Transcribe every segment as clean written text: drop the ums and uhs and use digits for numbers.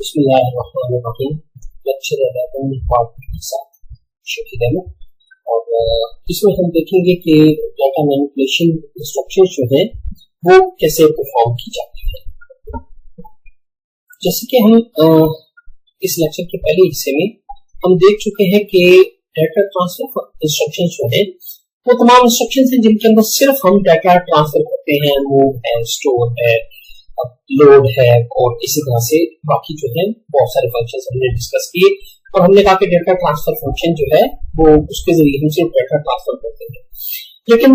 बिस्मिल्लाहिर्रहमानिर्रहीम। Lecture 11 part के साथ शुरू है और इसमें हम देखेंगे कि डाटा मैनिपुलेशन इंस्ट्रक्शंस जो है वो कैसे परफॉर्म की जाती है। जैसे कि हम इस लेक्चर के पहले हिस्से में हम देख चुके हैं कि डाटा ट्रांसफर इंस्ट्रक्शंस जो है वो तमाम इंस्ट्रक्शंस हैं जिनके अंदर सिर्फ हम डाटा ट्रांसफर करते हैं, मूव है, स्टोर है, लोड है और इसी तरह से बाकी जो है बहुत सारे फंक्शंस हमने डिस्कस किए और हमने कहा कि डाटा ट्रांसफर फंक्शन जो है वो उसके जरिए हम सिर्फ डाटा ट्रांसफर करते हैं। लेकिन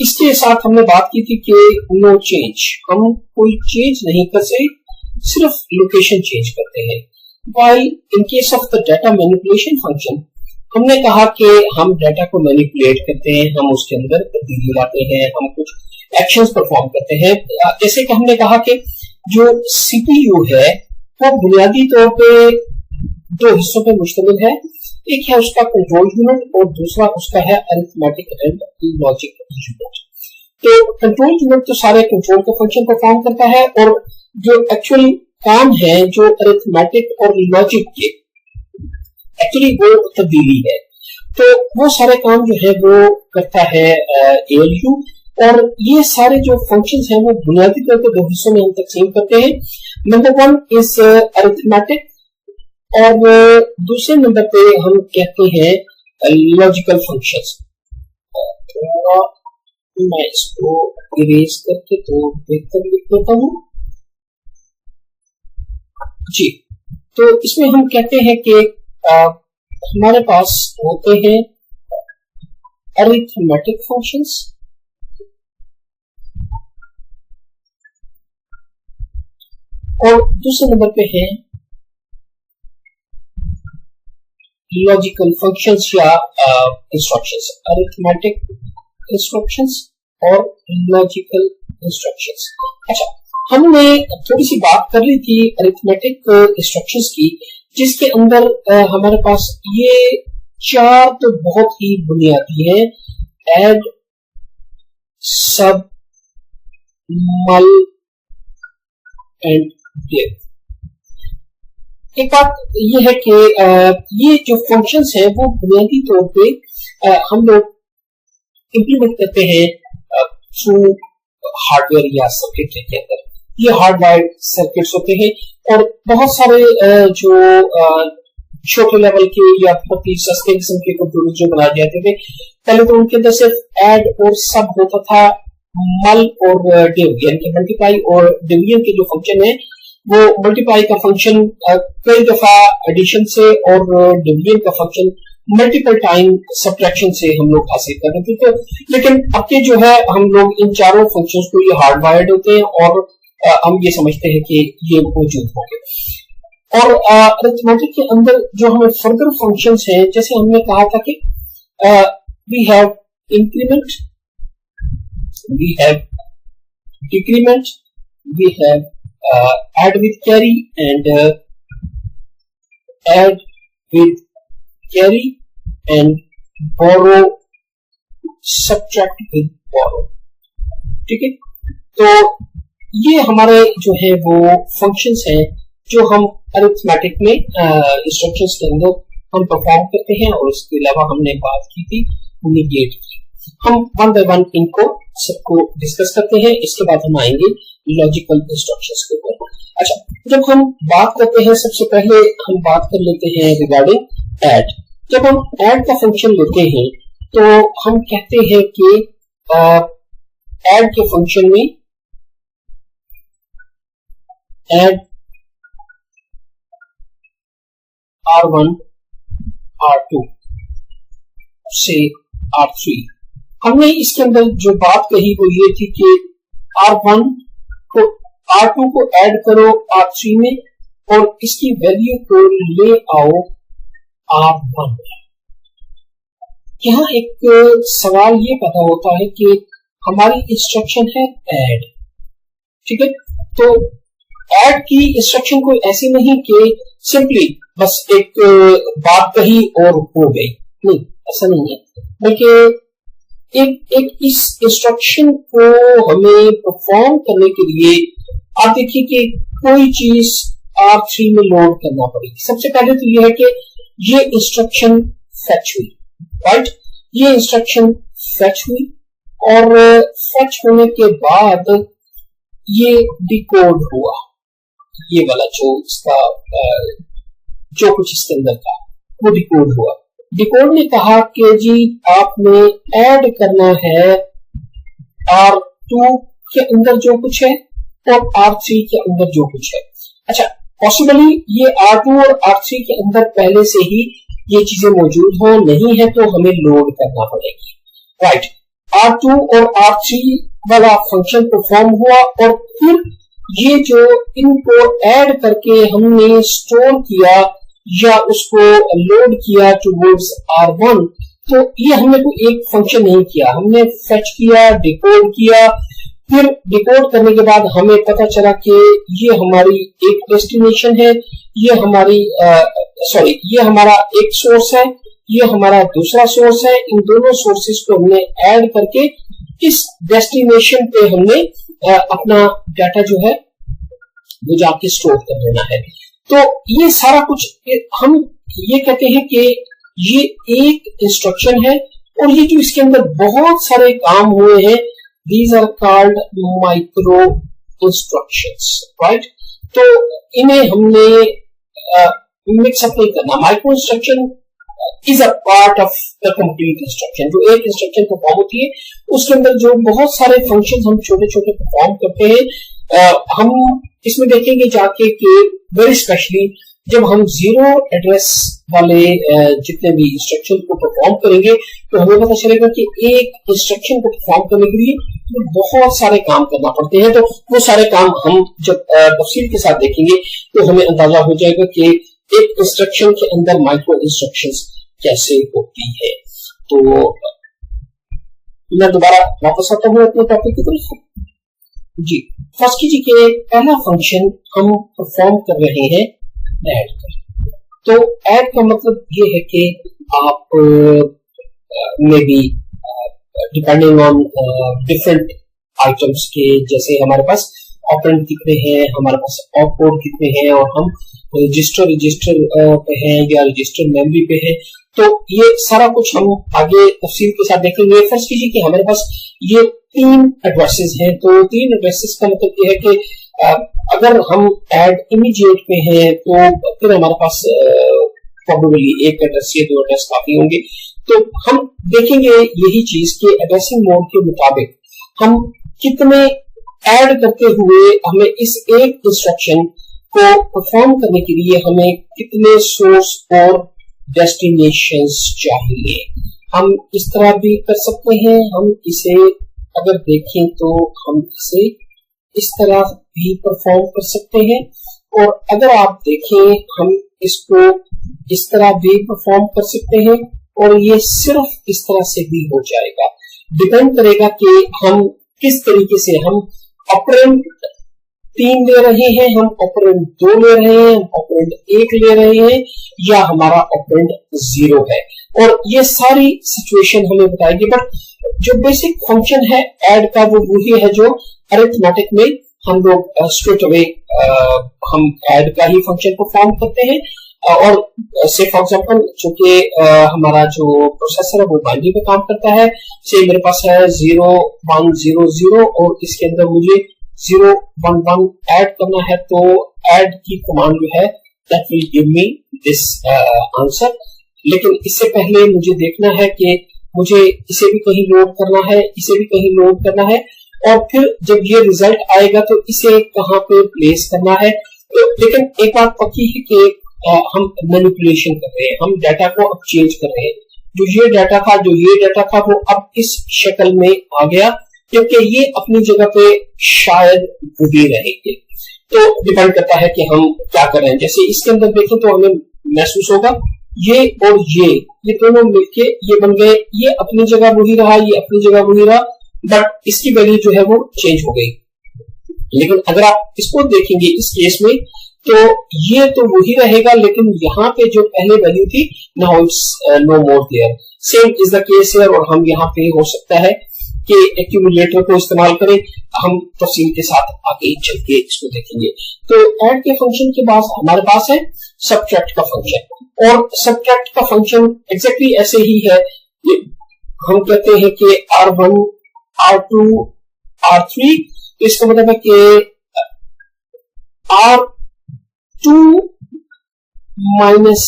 इसके साथ हमने बात की थी कि नो चेंज, हम कोई चेंज नहीं करते, सिर्फ लोकेशन चेंज करते हैं। While in case of the data manipulation function हमने कहा कि हम डाटा को मैनिपुलेट करते हैं, हम उसके अंदर तब्दीली लाते हैं, हम कुछ एक्शंस परफॉर्म करते हैं। जैसे कि हमने कहा कि जो सीपीयू है वो बुनियादी तौर पे दो हिस्सों पे मुश्तमिल है। एक है उसका कंट्रोल यूनिट और दूसरा उसका है अरिथमेटिक एंड लॉजिक यूनिट। तो कंट्रोल यूनिट तो सारे कंट्रोल का फंक्शन परफॉर्म करता है और जो एक्चुअल काम है जो अरिथमेटिक और लॉजिक के एक्चुअली वो तब्दीली है, तो वो सारे काम जो है वो करता है एएलयू। और ये सारे जो फंक्शंस हैं वो बुनियादी तौर पर दो हिस्सों में हम तकसीम करते हैं। नंबर वन इज अरिथमेटिक और दूसरे नंबर पे हम कहते हैं लॉजिकल फंक्शंस। मैं इसको इरेज करके तो बेहतर लिख देता हूं जी। तो इसमें हम कहते हैं कि हमारे पास होते हैं अरिथमेटिक फंक्शंस और दूसरे नंबर पे है लॉजिकल फंक्शंस या इंस्ट्रक्शंस, अरिथमेटिक इंस्ट्रक्शंस और लॉजिकल इंस्ट्रक्शंस। अच्छा, हमने थोड़ी सी बात कर ली थी अरिथमेटिक इंस्ट्रक्शंस की, जिसके अंदर हमारे पास ये चार तो बहुत ही बुनियादी है, ऐड, सब, मल एंड डिव। एक बात ये है कि ये जो फंक्शंस है वो बुनियादी तौर पे हम लोग इंप्लीमेंट करते हैं थ्रू हार्डवेयर या सर्किटरी के अंदर। ये हार्डवायर्ड सर्किट्स होते हैं और बहुत सारे जो छोटे लेवल के या बहुत ही सस्ते किस्म के कंप्यूटर जो बनाए जाते थे, पहले तो उनके अंदर सिर्फ ऐड और सब होता था, मल और डिव यानी कि मल्टीप्लाई और डिवीजन के जो फंक्शन है वो मल्टीप्लाई का फंक्शन कई दफा एडिशन से और डिवीजन का फंक्शन मल्टीपल टाइम सब्ट्रैक्शन से हम लोग हासिल कर रहे थे। तो लेकिन अब के जो है हम लोग इन चारों फंक्शंस को ये हार्डवायर्ड होते हैं और हम ये समझते हैं कि ये मौजूद होंगे। और अरिथमेटिक के अंदर जो हमें फर्दर फंक्शंस हैं, जैसे हमने कहा था कि we have increment, we have decrement, we have add with carry and add with carry and borrow, subtract with borrow। ठीक है, तो ये हमारे जो है वो फंक्शंस हैं जो हम अरिथमेटिक में इंस्ट्रक्शंस के अंदर हम परफॉर्म करते हैं। और उसके अलावा हमने बात की थी नेगेट की। हम वन बाय वन इनको सबको डिस्कस करते हैं, इसके बाद हम आएंगे लॉजिकल इंस्ट्रक्शंस के ऊपर। अच्छा, जब हम बात करते हैं सबसे पहले हम बात कर लेते हैं रिगार्डिंग ऐड। जब हम ऐड का फंक्शन लेते हैं तो हम कहते हैं कि ऐड के फंक्शन में ऐड R1 R2 से R3। हमने इसके अंदर जो बात कही वो ये थी कि R1 को R2 को ऐड करो R3 में और इसकी वैल्यू को ले आओ R1। यहाँ एक सवाल ये पैदा होता है कि हमारी इंस्ट्रक्शन है ऐड, ठीक है, तो ऐड की इंस्ट्रक्शन कोई ऐसी नहीं कि सिंपली बस एक बात कही और हो गई, नहीं, ऐसा नहीं है, बल्कि एक इस इंस्ट्रक्शन को हमें परफॉर्म करने के लिए आप देखिए कि कोई चीज R3 में लोड करना पड़ेगी। सबसे पहले तो ये है कि ये इंस्ट्रक्शन फेच हुई, राइट, ये इंस्ट्रक्शन फेच हुई और फेच होने के बाद ये डिकोड हुआ, ये वाला जो इसका जो कुछ इसके अंदर था वो डिकोड हुआ। डिकोड ने कहा कि जी आपने ऐड करना है R2 के अंदर जो कुछ है और R3 के अंदर जो कुछ है। अच्छा, पॉसिबली ये R2 और R3 के अंदर पहले से ही ये चीजें मौजूद हो, नहीं है तो हमें लोड करना पड़ेगी, राइट। R2 और R3 वाला फंक्शन परफॉर्म हुआ और फिर ये जो इनको ऐड करके हमने स्टोर किया या उसको लोड किया टुवर्ड्स R1, तो ये हमने कोई एक फंक्शन नहीं किया, हमने फेच किया, डिकोड किया, फिर डिकोड करने के बाद हमें पता चला कि ये हमारी एक डेस्टिनेशन है, ये हमारी ये हमारा एक सोर्स है, ये हमारा दूसरा सोर्स है। इन दोनों सोर्सेस को हमने ऐड करके इस डेस्टिनेशन पे हमने अपना डाटा जो है वो जाके स्टोर कर लेना है। तो ये सारा कुछ हम ये कहते हैं कि ये एक इंस्ट्रक्शन है और ये जो इसके अंदर बहुत सारे काम हुए हैं, these are called micro instructions, right? तो इन्हें हमने मिक्सअप नहीं करना। Micro instruction is a part of the complete instruction. जो एक इंस्ट्रक्शन परफॉर्म होती है उसके अंदर जो बहुत सारे फंक्शंस हम छोटे छोटे परफॉर्म करते हैं। हम इसमें देखेंगे जाके कि वेरी स्पेशली जब हम जीरो एड्रेस वाले जितने भी इंस्ट्रक्शन को परफॉर्म करेंगे तो हमें पता चलेगा कि एक इंस्ट्रक्शन को परफॉर्म करने के लिए तो बहुत सारे काम करना पड़ते हैं। तो वो सारे काम हम जब तफसील के साथ देखेंगे तो हमें अंदाजा हो जाएगा कि एक इंस्ट्रक्शन के अंदर माइक्रो इंस्ट्रक्शंस कैसे होती है। तो मैं दोबारा वापस आता हूँ अपने टॉपिक की तरफ। जी, फर्स्ट कीजिए कि पहला फंक्शन हम परफॉर्म कर रहे हैं ऐड कर। तो ऐड का मतलब ये है कि आप may be depending on different items के, जैसे हमारे पास ऑपरेंड कितने हैं, हमारे पास ऑपकोड कितने हैं और हम रजिस्टर पे हैं या रजिस्टर मेमोरी पे है, तो ये सारा कुछ हम आगे तफसील के साथ देखेंगे। फर्स्ट कीजिए कि हमारे पास ये 3 एड्रेसेस हैं। तो 3 एड्रेसेस का मतलब ये है कि अगर हम ऐड इमीडिएट पे हैं तो फिर हमारे पास प्रोबेबली एक एड्रेस या 2 एड्रेस काफी होंगे। तो हम देखेंगे यही चीज कि एड्रेसिंग मोड के मुताबिक हम कितने ऐड करते हुए हमें इस एक इंस्ट्रक्शन को परफॉर्म करने के लिए हमें कितने सोर्स और डेस्टिनेशंस चाहिए। हम इस तरह भी कर सकते हैं, हम इसे अगर देखें तो हम इसे इस तरह भी परफॉर्म कर सकते हैं और अगर आप देखें हम इसको इस तरह भी परफॉर्म कर सकते हैं और ये सिर्फ इस तरह से भी हो जाएगा। डिपेंड करेगा कि हम किस तरीके से, हम ऑपरेंड 3 ले रहे हैं, हम ऑपरेंड 2 ले रहे हैं, हम ऑपरेंड 1 ले रहे हैं या हमारा ऑपरेंड 0 है, और ये सारी सिचुएशन हमें बताएगी। बट जो बेसिक फंक्शन है ऐड का वो वही है जो अरिथमेटिक में हम लोग स्ट्रेट अवे हम ऐड का ही फंक्शन परफॉर्म करते हैं। और से फॉर एग्जांपल चूंकि हमारा जो प्रोसेसर है वो बाइनरी पे काम करता है, से मेरे पास है 0100 और इसके अंदर मुझे 011 ऐड करना है, तो ऐड की कमांड जो है that will give me this answer. लेकिन इससे पहले मुझे देखना है कि मुझे इसे भी कहीं लोड करना है, इसे भी कहीं लोड करना है, और फिर जब ये रिजल्ट आएगा तो इसे कहाँ पे प्लेस करना है। तो लेकिन एक बात पक्की है कि हम मैनिपुलेशन कर रहे हैं, हम डाटा को अब चेंज कर रहे हैं। जो ये डाटा था वो अब इस शक्ल में आ गया, क्योंकि ये अपनी जगह पे शायद वही रहेंगे। तो डिपेंड करता है कि हम क्या कर रहे हैं। जैसे इसके अंदर देखें तो हमें महसूस होगा ये और ये दोनों मिलके ये बन गए, ये अपनी जगह वही रहा, ये अपनी जगह वही रहा, बट इसकी वैल्यू जो है वो चेंज हो गई। लेकिन अगर आप इसको देखेंगे इस केस में तो ये तो वही रहेगा, लेकिन यहाँ पे जो पहले वैल्यू थी now it's no more there. Same is the case here, और हम यहाँ पे हो सकता है कि एक्यूमुलेटर को इस्तेमाल करें, हम तफसील के साथ आगे चल के इसको देखेंगे। तो ऐड के फंक्शन के बाद हमारे पास है सबट्रैक्ट का फंक्शन, और सबट्रैक्ट का फंक्शन एग्जैक्टली ऐसे ही है। हम कहते हैं कि R1 R2 R3, इसका मतलब है कि R2 माइनस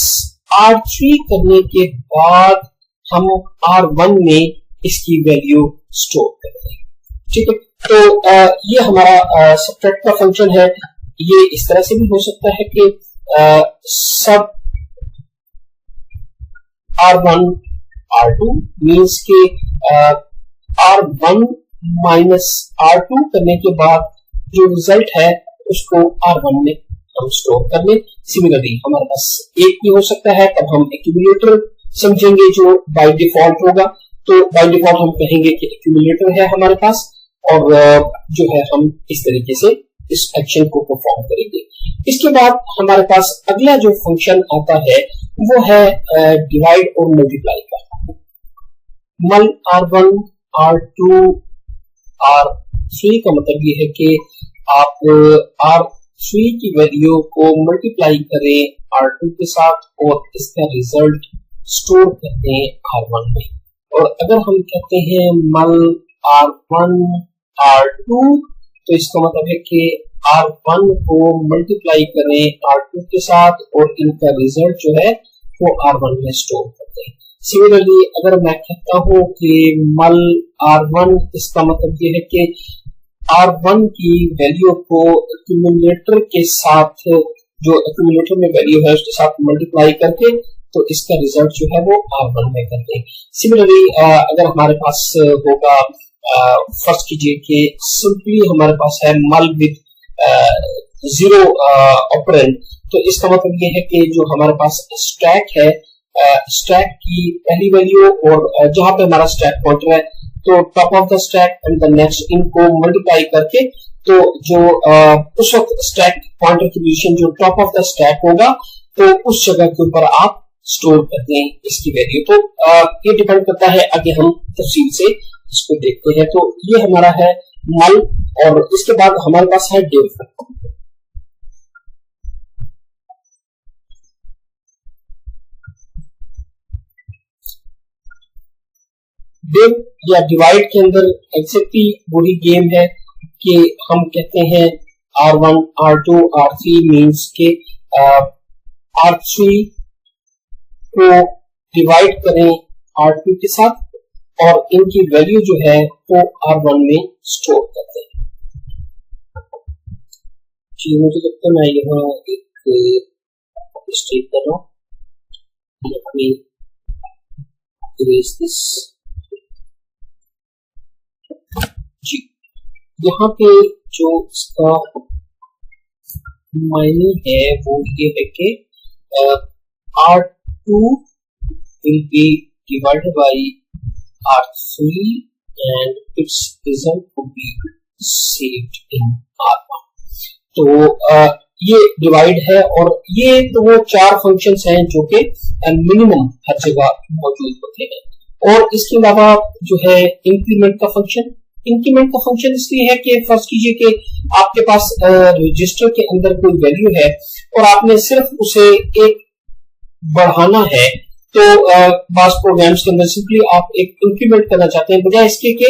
R3 करने के बाद हम R1 में इसकी वैल्यू स्टोर करते हैं। ठीक है, तो ये हमारा सबट्रैक्ट का फंक्शन है। ये इस तरह से भी हो सकता है कि सब R1 R2 मीन्स के R1 माइनस R2 करने के बाद जो रिजल्ट है उसको R1 में हम स्टोर कर लें। सिमिलरली हमारे पास एक भी हो सकता है, तब हम एक्यूमुलेटर समझेंगे जो बाय डिफॉल्ट होगा। तो बाय डिफॉल्ट हम कहेंगे कि एक्यूमुलेटर है हमारे पास, और जो है हम इस तरीके से इस एक्शन को परफॉर्म करेंगे। इसके बाद हमारे पास अगला जो फंक्शन आता है वो है डिवाइड और मल्टीप्लाई का। मल R1 R2 R3 का मतलब ये है कि आप R3 की वैल्यू को मल्टीप्लाई करें R2 के साथ और इसका रिजल्ट स्टोर करते हैं R1 में। और अगर हम कहते हैं मल R1 R2, तो इसका मतलब है कि R1 को मल्टीप्लाई करें R2 के साथ और इनका रिजल्ट जो है वो R1 में स्टोर करते हैं। सिमिलरली अगर मैं कहता हूं कि मल R1, इसका मतलब ये है कि R1 की वैल्यू को एक्यूमुलेटर के साथ, जो एक्यूमुलेटर में वैल्यू है उसके साथ मल्टीप्लाई करके तो इसका रिजल्ट जो है वो R1 में करते हैं। सिमिलरली अगर हमारे पास होगा, फर्स्ट कीजिए कि सिंपली हमारे पास है मल विद जीरो ऑपरेंड, तो इसका मतलब ये है कि जो हमारे पास स्टैक है, स्टैक की पहली वैल्यू और जहां पे हमारा स्टैक पॉइंटर है, तो top of the stack and the next, इनको मल्टीप्लाई करके तो जो उस वक्त स्टैक पॉइंटर की पोजीशन जो टॉप ऑफ द स्टैक होगा तो उस जगह के ऊपर आप स्टोर करते हैं इसकी वैल्यू। तो ये डिपेंड करता है, आगे हम तफसील से इसको देखते हैं। तो ये हमारा है मल, और इसके बाद हमारे पास है डिव। डिव या डिवाइड के अंदर एग्जैक्टली वही गेम है कि हम कहते हैं R1 R2 R3 मीन्स के R3 को डिवाइड करें R2 के साथ और इनकी वैल्यू जो है वो R1 में स्टोर करते हैं। जी मुझे लगता है मैं यहाँ एक मिस्टेक कर रहा हूँ, जी यहाँ पे जो इसका मायने है वो ये है कि R2 will be divided by R3 and its result will be saved in R1। तो ये डिवाइड है, और ये तो वो चार फंक्शंस हैं जो कि मिनिमम हर जगह मौजूद होते हैं। और इसके अलावा जो है इंक्रीमेंट का फंक्शन, इंक्रीमेंट का फंक्शन इसलिए है कि फर्स्ट कीजिए कि आपके पास रजिस्टर के अंदर कोई वैल्यू है और आपने सिर्फ उसे एक बढ़ाना है, तो बास प्रोग्राम्स के अंदर सिंपली आप एक इंक्रीमेंट करना चाहते हैं, बजाय इसके कि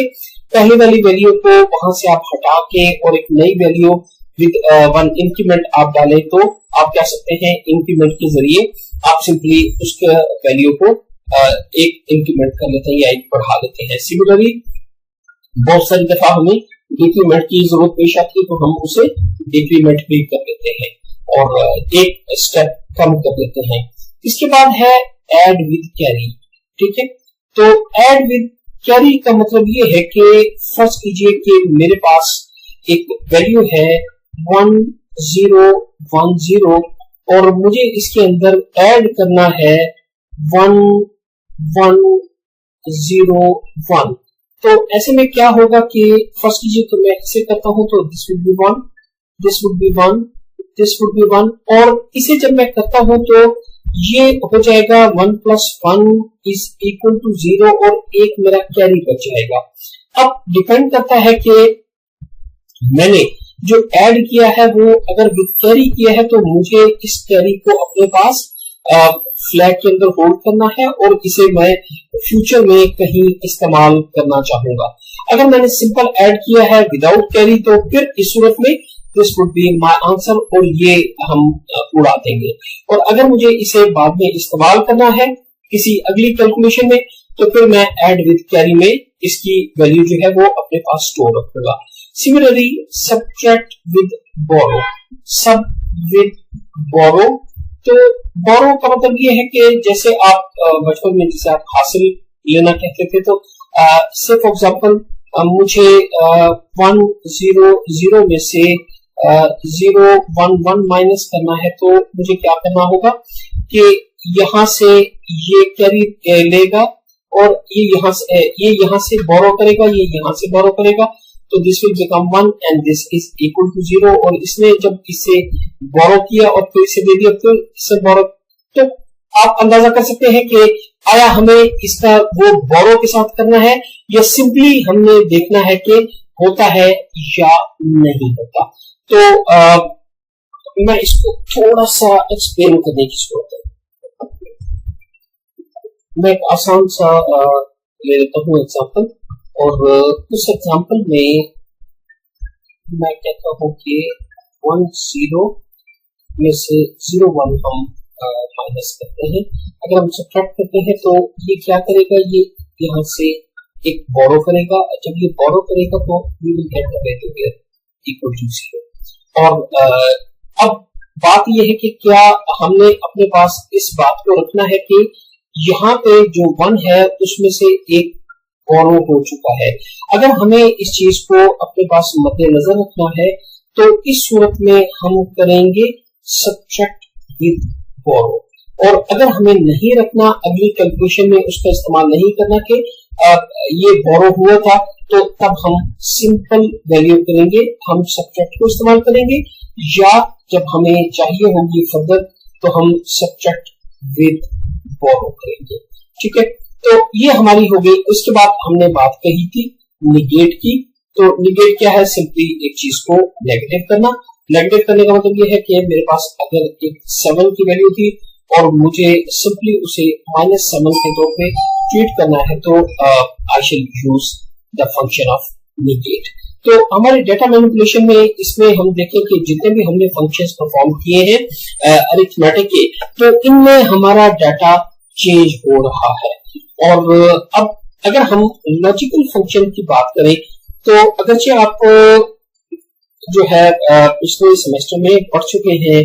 पहले वाली वैल्यू को वहां से आप हटा के और एक नई वैल्यू विद वन इंक्रीमेंट आप डालें, तो आप कह सकते हैं इंक्रीमेंट के जरिए आप सिंपली उसके वैल्यू को एक इंक्रीमेंट कर लेते हैं या एक बढ़ा लेते हैं। सिमिलरली बहुत सारी दफा हमें डिक्रीमेंट की जरूरत पेश आती है, तो हम उसे डिक्रीमेंट भी कर लेते हैं और एक स्टेप कम कर लेते हैं। इसके बाद है ऐड विद कैरी। ठीक है, तो ऐड विद कैरी का मतलब ये है कि फर्स्ट कीजिए कि मेरे पास एक वैल्यू है 1010 और मुझे इसके अंदर ऐड करना है 1101। तो ऐसे में क्या होगा कि फर्स्ट कीजिए तो मैं इसे करता हूं तो this would be 1, this would be 1, this would be 1, और इसे जब मैं करता हूं तो ये हो जाएगा 1 + 1 = 0 और एक मेरा कैरी बच जाएगा। अब डिपेंड करता है कि मैंने जो ऐड किया है वो अगर विद कैरी किया है तो मुझे इस कैरी को अपने पास फ्लैग के अंदर होल्ड करना है और इसे मैं फ्यूचर में कहीं इस्तेमाल करना चाहूंगा। अगर मैंने सिंपल ऐड किया है विदाउट कैरी तो फिर इस सूरत में this would be my answer और ये हम उड़ा देंगे। और अगर मुझे इसे बाद में इस्तेमाल करना है किसी अगली कैलकुलेशन में तो फिर मैं ऐड विद कैरी में इसकी वैल्यू जो है वो अपने पास स्टोर रखूंगा। सिमिलरली सब्ट्रैक्ट विद बोरो, सब विद बोरो, तो बोरो का मतलब ये है कि जैसे आप बचपन में जैसे आप हासिल लेना कहते थे तो से फॉर एग्जांपल मुझे 100 में से 011 माइनस करना है तो मुझे क्या करना होगा कि यहां से ये कैरी लेगा और ये यहां से बोरो करेगा, ये यहां से बोरो करेगा तो this will become 1 and this is equal to 0। और इसने जब इसे बोरो किया और फिर इसे दे दिया फिर इससे बोरो, तो आप अंदाजा कर सकते हैं कि आया हमें इसका वो बोरो के साथ करना है या सिंपली हमने देखना है कि होता है या नहीं होता। तो मैं इसको थोड़ा सा एक्सप्लेन करने की जरूरत है। मैं एक आसान सा ले लेता हूँ एग्जाम्पल और उस एग्जाम्पल में मैं कहता हूँ कि 10 में से 01 हम माइनस करते हैं। अगर हम सब्ट्रैक्ट करते हैं तो ये क्या करेगा, ये यहाँ से एक बोरो करेगा, जब ये बोरो करेगा तो we will get the value here equal to 0। और अब बात यह है कि क्या हमने अपने पास इस बात को रखना है कि यहाँ पे जो 1 है उसमें से एक बोरो हो चुका है। अगर हमें इस चीज को अपने पास मद्देनजर रखना है तो इस सूरत में हम करेंगे सब्ट्रैक्ट विद बोरो। और अगर हमें नहीं रखना, अगली कैलकुलेशन में उसका इस्तेमाल नहीं करना कि ये बोरो हुआ था, तो तब हम सिंपल वैल्यू करेंगे, हम सब्ट्रैक्ट को इस्तेमाल करेंगे या जब हमें चाहिए होगी फर्दर तो हम सब्ट्रैक्ट विद बोरो करेंगे। ठीक है, तो ये हमारी हो गई। उसके बाद हमने बात कही थी निगेट की। तो निगेट क्या है, सिंपली एक चीज को नेगेटिव करना। नेगेटिव करने का मतलब ये है कि मेरे पास अगर एक 7 की वैल्यू थी और मुझे सिंपली उसे -7 के तौर पे ट्रीट करना है तो I shall use the function of negate. तो हमारे डेटा मैनिपुलेशन में इसमें हम देखें कि जितने भी हमने फंक्शंस परफॉर्म किए हैं अरिथमेटिक के, तो इनमें हमारा डाटा चेंज हो रहा है। और अब अगर हम लॉजिकल फंक्शन की बात करें तो अगरचे आप जो है पिछले सेमेस्टर में पढ़ चुके हैं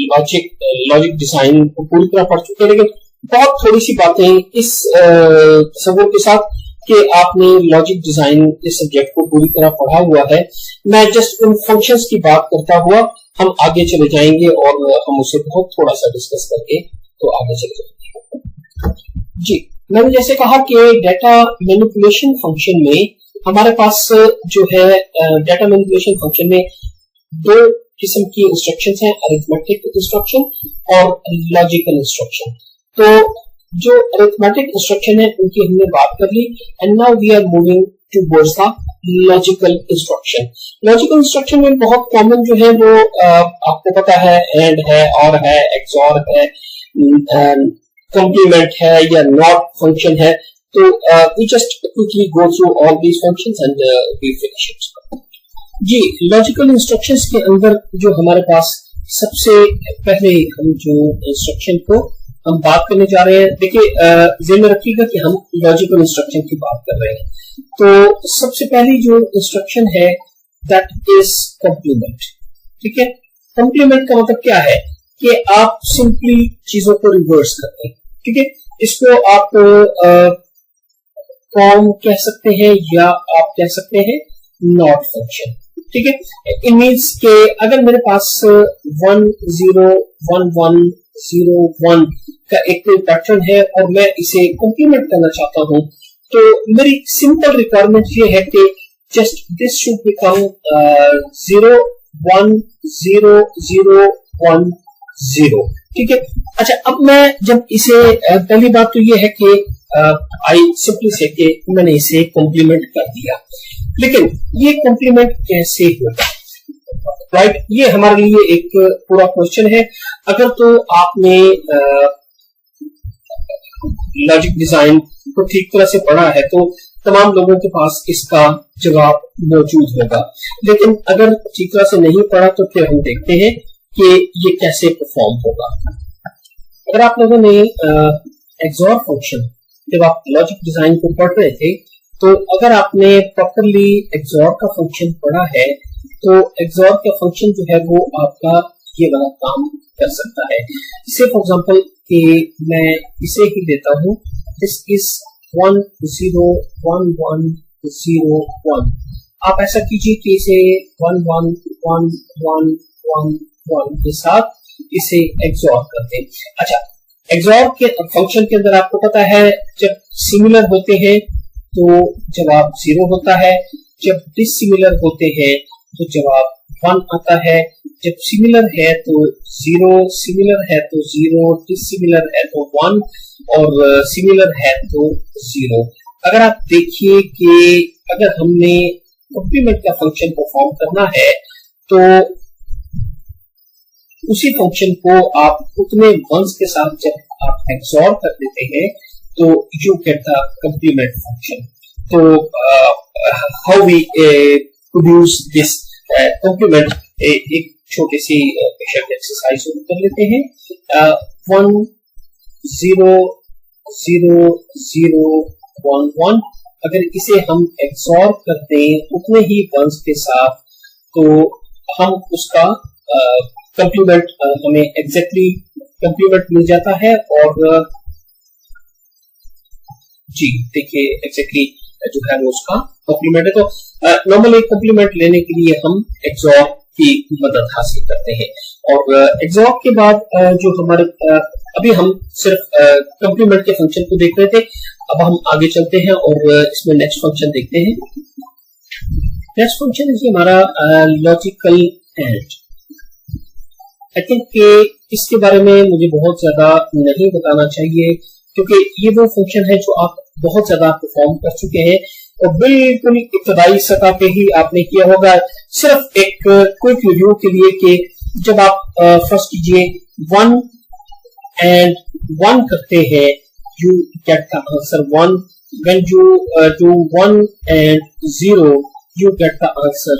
लॉजिक डिजाइन को पूरी तरह पढ़ चुके हैं, लेकिन बहुत थोड़ी सी बातें इस तस्वीर के साथ कि आपने लॉजिक डिजाइन इस सब्जेक्ट को पूरी तरह पढ़ा हुआ है। मैं जस्ट उन फंक्शंस की बात करता हुआ हम आगे चले जाएंगे और हम उसे बहुत थोड़ा सा डिस्कस करके तो आगे चले जाएंगे। जी, मैंने जैसे कहा कि डेटा मैनिपुलेशन फंक्शन में हमारे पास जो है डेटा मैनिपुलेशन फंक्शन में 2 किस्म की इंस्ट्रक्शंस हैं, अरिथमेटिक इंस्ट्रक्शन और लॉजिकल इंस्ट्रक्शन। तो जो अरिथमेटिक इंस्ट्रक्शन है उनकी हमने बात कर ली and now we are moving towards the logical instruction. Logical instruction में बहुत कॉमन जो है वो आपको पता है एंड है, और है, एक्सऑर है, कॉम्प्लीमेंट है या नॉट फंक्शन है। तो we just quickly go through all these functions and we finish it. जी, लॉजिकल इंस्ट्रक्शंस के अंदर जो हमारे पास सबसे पहले हम जो इंस्ट्रक्शन को हम बात करने जा रहे हैं, देखिए ध्यान में रखिएगा कि हम लॉजिकल इंस्ट्रक्शन की बात कर रहे हैं। तो सबसे पहली जो इंस्ट्रक्शन है दैट इज कॉम्प्लीमेंट। ठीक है, कॉम्प्लीमेंट का मतलब क्या है कि आप सिंपली चीजों को रिवर्स करते हैं। ठीक है, इसको आप फॉर्म कह सकते हैं या आप कह सकते हैं नॉट फंक्शन। ठीक है, इट मींस के अगर मेरे पास 1 0 1 1 0 1 का एक कोई पैटर्न है और मैं इसे कॉम्प्लीमेंट करना चाहता हूं, तो मेरी सिंपल रिक्वायरमेंट ये है कि जस्ट दिस शुड बिकम 0 1 0 0 1 0। ठीक है, अच्छा अब मैं जब इसे पहली बात तो ये है कि आई सिंपली से कि मैंने इसे कॉम्प्लीमेंट कर दिया। लेकिन ये कॉम्प्लीमेंट कैसे होगा, राइट? ये हमारे लिए एक पूरा क्वेश्चन है। अगर तो आपने लॉजिक डिजाइन को ठीक तरह से पढ़ा है तो तमाम लोगों के पास इसका जवाब मौजूद होगा। लेकिन अगर ठीक तरह से नहीं पढ़ा तो फिर हम देखते हैं कि ये कैसे परफॉर्म होगा। अगर आप लोगों ने एक्सॉर फंक्शन जब आप लॉजिक डिजाइन को पढ़ रहे थे तो अगर आपने प्रॉपरली एक्सॉर का फंक्शन पढ़ा है तो एक्सॉर का फंक्शन जो है वो आपका ये वाला काम कर सकता है। जैसे फॉर एग्जांपल कि मैं इसे ही लेता हूं, दिस इज 1 0 1 1 0 1। आप ऐसा कीजिए कि इसे 1 1 1 1 1 1 के साथ इसे एक्सॉर कर दें। अच्छा, एक्सॉर के फंक्शन के अंदर आपको पता है जब सिमिलर होते हैं तो जवाब 0 होता है, जब डिसिमिलर होते हैं तो जवाब 1 आता है, जब सिमिलर है तो 0, सिमिलर है तो 0, डिसिमिलर है तो 1 और सिमिलर है तो 0। अगर आप देखिए कि अगर हमने कॉम्प्लीमेंट का फंक्शन परफॉर्म करना है तो उसी फंक्शन को आप उतने वंस के साथ जब आप एक्सॉर कर देते हैं तो you get the complement function. तो how we produce this complement, एक छोटी सी एक्सरसाइज कर लेते हैं। 1 0 0 0 1 1, अगर इसे हम एक्सॉर करते हैं उतने ही वंस के साथ तो हम उसका कॉम्प्लीमेंट हमें एग्जैक्टली कॉम्प्लीमेंट मिल जाता है। और जी देखिए एग्जैक्टली जो है वो उसका कॉम्प्लीमेंट है। तो नॉर्मली कॉम्प्लीमेंट लेने के लिए हम एक्सॉर की मदद हासिल करते हैं। और एक्सॉर के बाद जो हमारे अभी हम सिर्फ कॉम्प्लीमेंट के फंक्शन को देख रहे थे, अब हम आगे चलते हैं और इसमें नेक्स्ट फंक्शन देखते हैं। नेक्स्ट फंक्शन है हमारा लॉजिकल एंड। आई थिंक इसके बारे में मुझे बहुत ज्यादा नहीं बताना चाहिए क्योंकि ये वो फंक्शन है जो आप बहुत ज्यादा परफॉर्म कर चुके हैं और बिल्कुल इब्तदाई सतह पे ही आपने किया होगा। सिर्फ एक क्विक रिव्यू के लिए कि जब आप फर्स्ट कीजिए 1 and 1 करते हैं you get the answer 1, when you do 1 and 0 you get the answer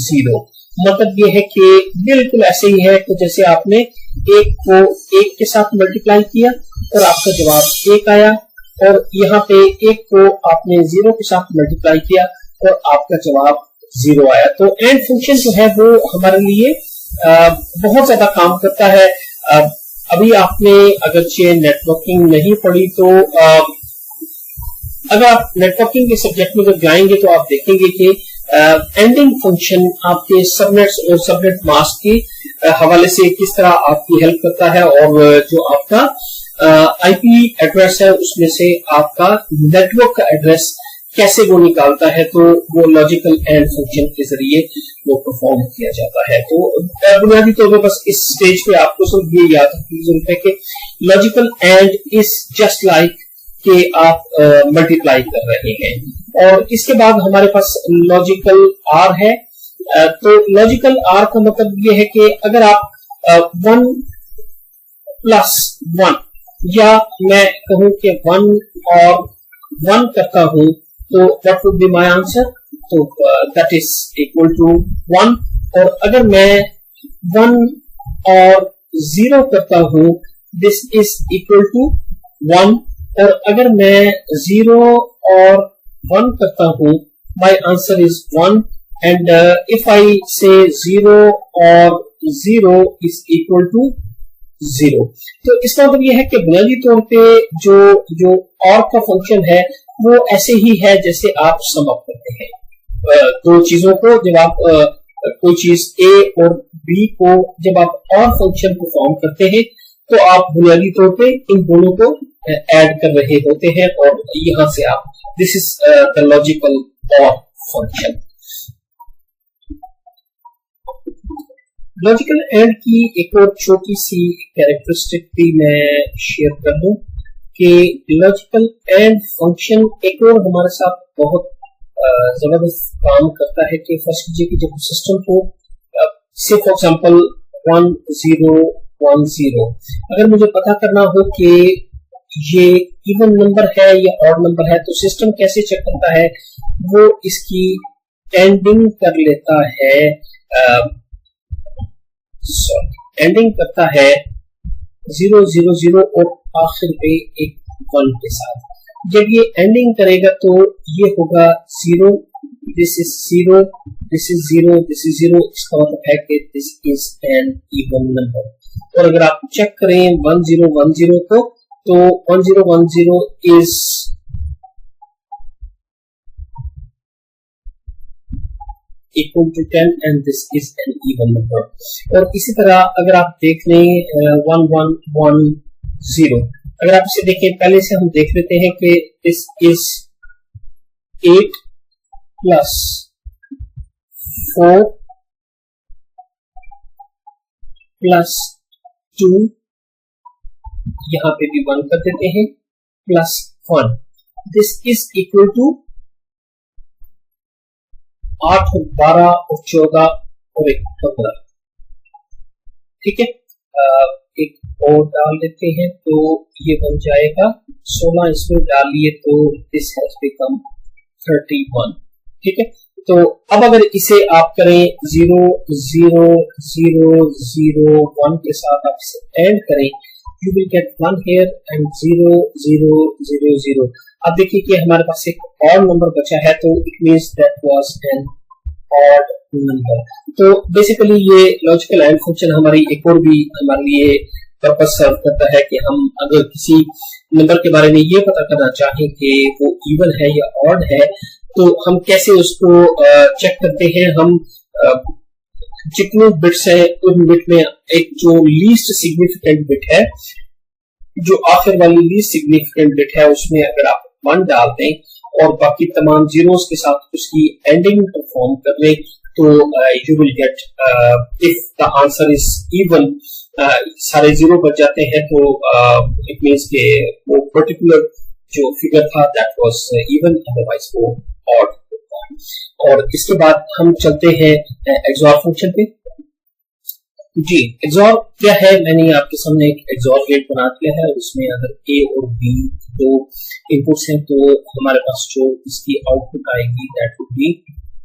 0। मतलब ये है कि बिल्कुल ऐसे ही है कि जैसे आपने एक को एक के साथ मल्टीप्लाई किया और आपका जवाब 1 आया, और यहाँ पे एक को आपने 0 के साथ मल्टीप्लाई किया और आपका जवाब 0 आया। तो एंड फंक्शन जो है वो हमारे लिए बहुत ज्यादा काम करता है। अभी आपने अगरचे नेटवर्किंग नहीं पढ़ी तो अगर आप नेटवर्किंग के सब्जेक्ट में जब जाएंगे तो आप देखेंगे कि एंडिंग फंक्शन आपके सबनेट्स और सबनेट मास्क के हवाले से किस तरह आपकी हेल्प करता है, और जो आपका आईपी एड्रेस है उसमें से आपका नेटवर्क का एड्रेस कैसे वो निकालता है, तो वो लॉजिकल एंड फंक्शन के जरिए वो परफॉर्म किया जाता है। तो बुनियादी तौर पर बस इस स्टेज पे आपको सिर्फ ये याद रखने की जरूरत है कि logical and is just like कि आप मल्टीप्लाई कर रहे हैं। और इसके बाद हमारे पास लॉजिकल आर है। तो लॉजिकल आर का मतलब ये है कि अगर आप 1 + 1 या मैं कहूं कि 1 और 1 करता हूं तो what would be my answer, तो दैट इज इक्वल टू 1। और अगर मैं 1 और 0 करता हूं दिस इज इक्वल टू 1। और अगर मैं 0 और 1 करता हूं my answer is 1। And if I से 0 और 0 इज इक्वल टू 0। तो इसका मतलब यह है कि बुनियादी तौर पे जो और का फंक्शन है वो ऐसे ही है जैसे आप सम अप करते हैं दो चीजों को। जब आप कोई चीज ए और बी को जब आप और फंक्शन परफॉर्म करते हैं तो आप बुनियादी तौर पे इन दोनों को ऐड कर रहे होते हैं, और यहां से आप दिस इज द लॉजिकल और फंक्शन। लॉजिकल एंड की एक और छोटी सी कैरेक्टरिस्टिक भी मैं शेयर कर दूं कि लॉजिकल एंड फंक्शन एक और हमारे साथ बहुत जबरदस्त काम करता है कि फर्स्ट कीजिए कि जब सिस्टम को से फॉर एग्जांपल 1010, अगर मुझे पता करना हो कि ये इवन नंबर है या ऑड नंबर है, तो सिस्टम कैसे चेक करता है, वो इसकी एंडिंग कर लेता है, एंडिंग करता है 000 और आखिर पे एक 1 के साथ। जब ये एंडिंग करेगा तो ये होगा 0, this is 0, this is 0, this is 0, इसका मतलब है कि this is an even number. और अगर आप चेक करें 1010 को, तो 1010 is equal to 10 and this is an even number। और इसी तरह अगर आप देख लें 1110, अगर आप इसे देखें, पहले से हम देख लेते हैं कि दिस इज 8 प्लस 4 प्लस 2, यहां पे भी 1 कर देते हैं, plus 1, this is equal to 8 और 12 और 14 और 15। ठीक है, एक और डाल देते हैं तो ये बन जाएगा 16, इसमें डालिए तो दिस हैज बिकम 31। ठीक है, तो अब अगर इसे आप करें 0 0 0 0 1 के साथ आप इसे ऐड करें, you will get 1 here and 0 0 0 0। अब देखिए कि हमारे पास एक और नंबर बचा है, तो it means that was an odd number. तो बेसिकली ये लॉजिकल एंड फंक्शन हमारी एक और भी हमारे लिए पर्पस सर्व करता है कि हम अगर किसी नंबर के बारे में ये पता करना चाहें कि वो इवन है या ऑड है, तो हम कैसे उसको चेक करते हैं। हम जितने बिट्स हैं उन बिट में एक जो लीस्ट सिग्निफिकेंट बिट है, जो आखिर वाली लीस्ट सिग्निफिकेंट बिट है, उसमें अगर आप 1 डाल दें और बाकी तमाम जीरोस के साथ उसकी एंडिंग परफॉर्म कर लें, तो you will get, if the answer is even, सारे जीरो बच जाते हैं, तो इट मींस के वो पर्टिकुलर जो फिगर था दैट वाज इवन, अदरवाइज वो ऑड होता है। और इसके बाद हम चलते हैं एक्सओर फंक्शन पे। जी, एक्सओर क्या है, मैंने आपके सामने एक एक्सओर गेट बना दिया है। उसमें अगर ए और बी दो इनपुट्स हैं, तो हमारे पास जो इसकी आउटपुट आएगी that would be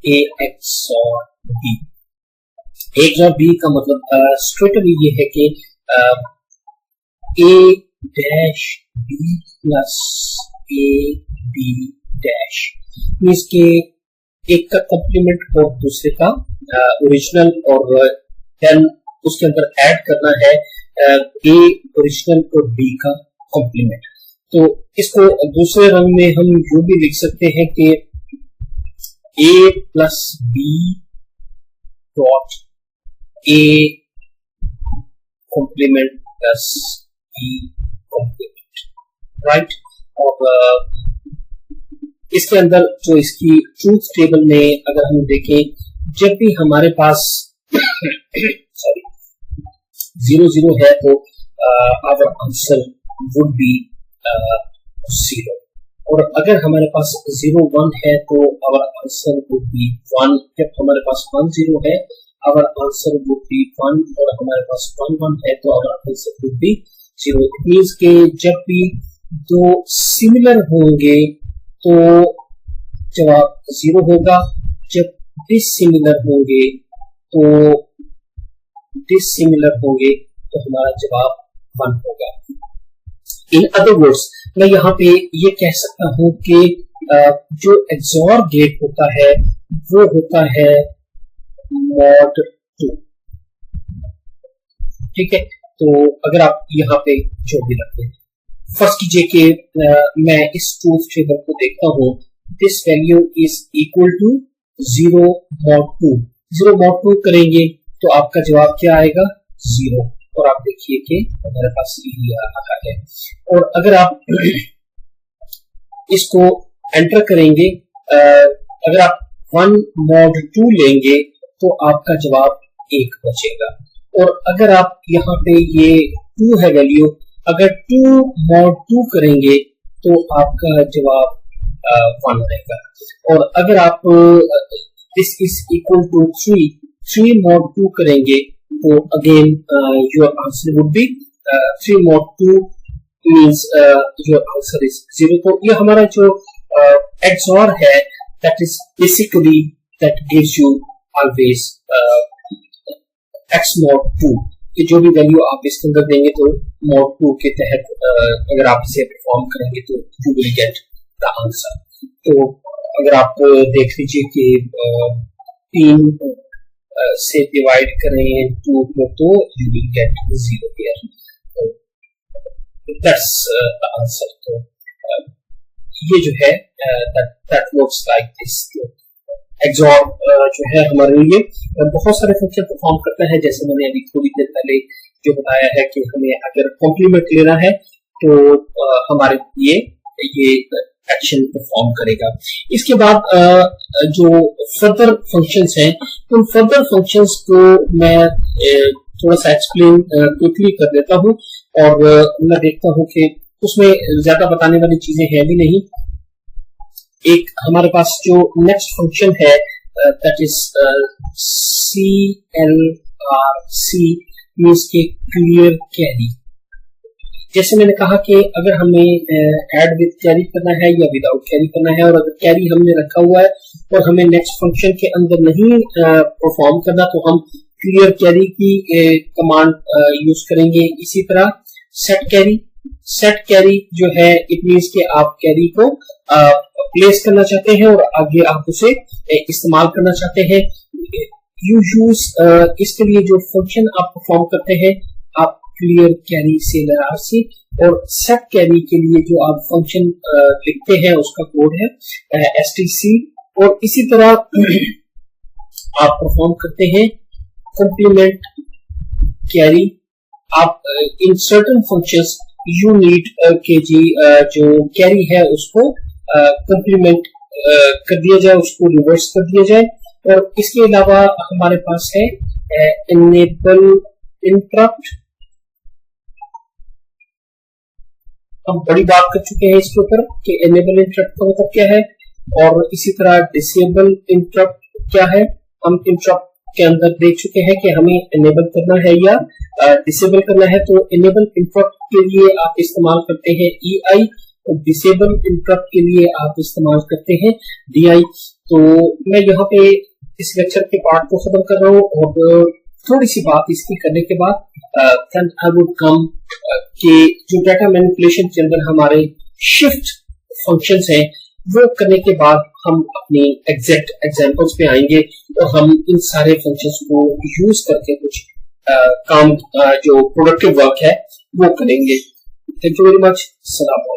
A XOR B. A XOR B का मतलब स्ट्रेटली ये है कि A dash B plus A B dash, means के एक का कॉम्प्लीमेंट और दूसरे का ओरिजिनल, और देन उसके अंदर ऐड करना है ए ओरिजिनल और बी का कॉम्प्लीमेंट। तो इसको दूसरे रंग में हम यूं भी लिख सकते हैं कि A plus B dot A complement plus B complement, right. और इसके अंदर जो इसकी ट्रूथ टेबल में अगर हम देखें, जब भी हमारे पास सॉरी 0 0 है, तो आवर आंसर वुड बी 0, और अगर हमारे पास 0 1 है तो आवर आंसर वुड बी 1। जब हमारे पास 1 0 है, आवर आंसर वुड बी 1, और हमारे पास 1 1 है तो our answer would be 0। It means के जब भी दो सिमिलर होंगे तो जवाब 0 होगा, जब डिसिमिलर होंगे तो डिसिमिलर होंगे तो हमारा जवाब 1 होगा। इन अदर वर्ड्स मैं यहाँ पे ये कह सकता हूँ कि जो एक्सओर गेट होता है वो होता है मॉड 2। ठीक है, तो अगर आप यहाँ पे जो भी रखते हैं, फर्स्ट कीजिए कि मैं इस ट्रूथ टेबल को देखता हूँ, this value is equal to 0 mod 2। 0 mod 2 करेंगे तो आपका जवाब क्या आएगा 0, और आप देखिए कि हमारे पास यही आ रहा है। और अगर आप इसको एंटर करेंगे, अगर आप 1 mod 2 लेंगे तो आपका जवाब 1 बचेगा, और अगर आप यहाँ पे ये 2 है वैल्यू, अगर 2 mod 2 करेंगे तो आपका जवाब 1 आएगा। और अगर आप this is equal to 3 mod 2 करेंगे तो again your answer would be 3 mod 2 means your answer is 0। तो ये हमारा जो XOR है that is basically that gives you always x mod 2 कि जो भी वैल्यू आप इसके अंदर देंगे तो mod 2 के तहत अगर आप इसे परफॉर्म करेंगे तो you will get the answer। तो अगर आप देख लीजिए कि 3 से डिवाइड करें 2 को तो you will get 0 here। तो that's the answer। तो ये जो है that works like this। XOR जो है हमारे लिए बहुत सारे फंक्शन परफॉर्म करता है, जैसे मैंने अभी थोड़ी देर पहले जो बताया है कि हमें अगर कॉम्प्लीमेंट लेना है तो हमारे लिए ये एक्शन परफॉर्म करेगा। इसके बाद जो फर्दर फंक्शंस हैं उन फर्दर फंक्शंस को मैं थोड़ा सा एक्सप्लेन क्विकली कर देता हूं और मैं देखता हूं कि उसमें ज्यादा बताने वाली चीजें हैं भी नहीं। एक हमारे पास जो नेक्स्ट फंक्शन है दैट इज CLRC मींस के क्लियर कैरी। जैसे मैंने कहा कि अगर हमें ऐड विद कैरी करना है या विदाउट कैरी करना है और अगर कैरी हमने रखा हुआ है और हमें नेक्स्ट फंक्शन के अंदर नहीं परफॉर्म करना तो हम क्लियर कैरी की कमांड यूज करेंगे। इसी तरह सेट कैरी जो है इट मींस कि आप कैरी को प्लेस करना चाहते हैं और आगे आप उसे इस्तेमाल करना चाहते हैं। यू यूज इसके लिए जो फंक्शन आप परफॉर्म करते हैं आप क्लियर कैरी CLRC और सेट कैरी के लिए जो आप फंक्शन लिखते हैं उसका कोड है STC। और इसी तरह आप परफॉर्म करते हैं कॉम्प्लीमेंट कैरी। आप in certain functions you need के जी जो कैरी है उसको कॉम्प्लीमेंट कर दिया जाए, उसको रिवर्स कर दिया जाए। और इसके अलावा हमारे पास है इनेबल इंटरप्ट। हम बड़ी बात कर चुके हैं इसके ऊपर कि इनेबल इंटरप्ट का मतलब क्या है और इसी तरह डिसेबल इंटरप्ट क्या है हम इंटरप्ट के अंदर देख चुके हैं कि हमें इनेबल करना है या डिसेबल करना है। तो इनेबल इंटरप्ट के लिए आप इस्तेमाल करते हैं EI और डिसेबल इंटरप्ट के लिए आप इस्तेमाल करते हैं DI। तो मैं यहाँ पे इस लेक्चर के पार्ट को खत्म कर रहा हूँ और थोड़ी सी बात इसकी करने के बाद then I would come कि जो डाटा मैनिपुलेशन के अंदर हमारे शिफ्ट फंक्शंस हैं वो करने के बाद हम अपनी एग्जैक्ट एग्जांपल्स पे आएंगे और हम इन सारे फंक्शंस को यूज करके कुछ काम जो प्रोडक्टिव वर्क है वो करेंगे। Thank you very much. सलाम।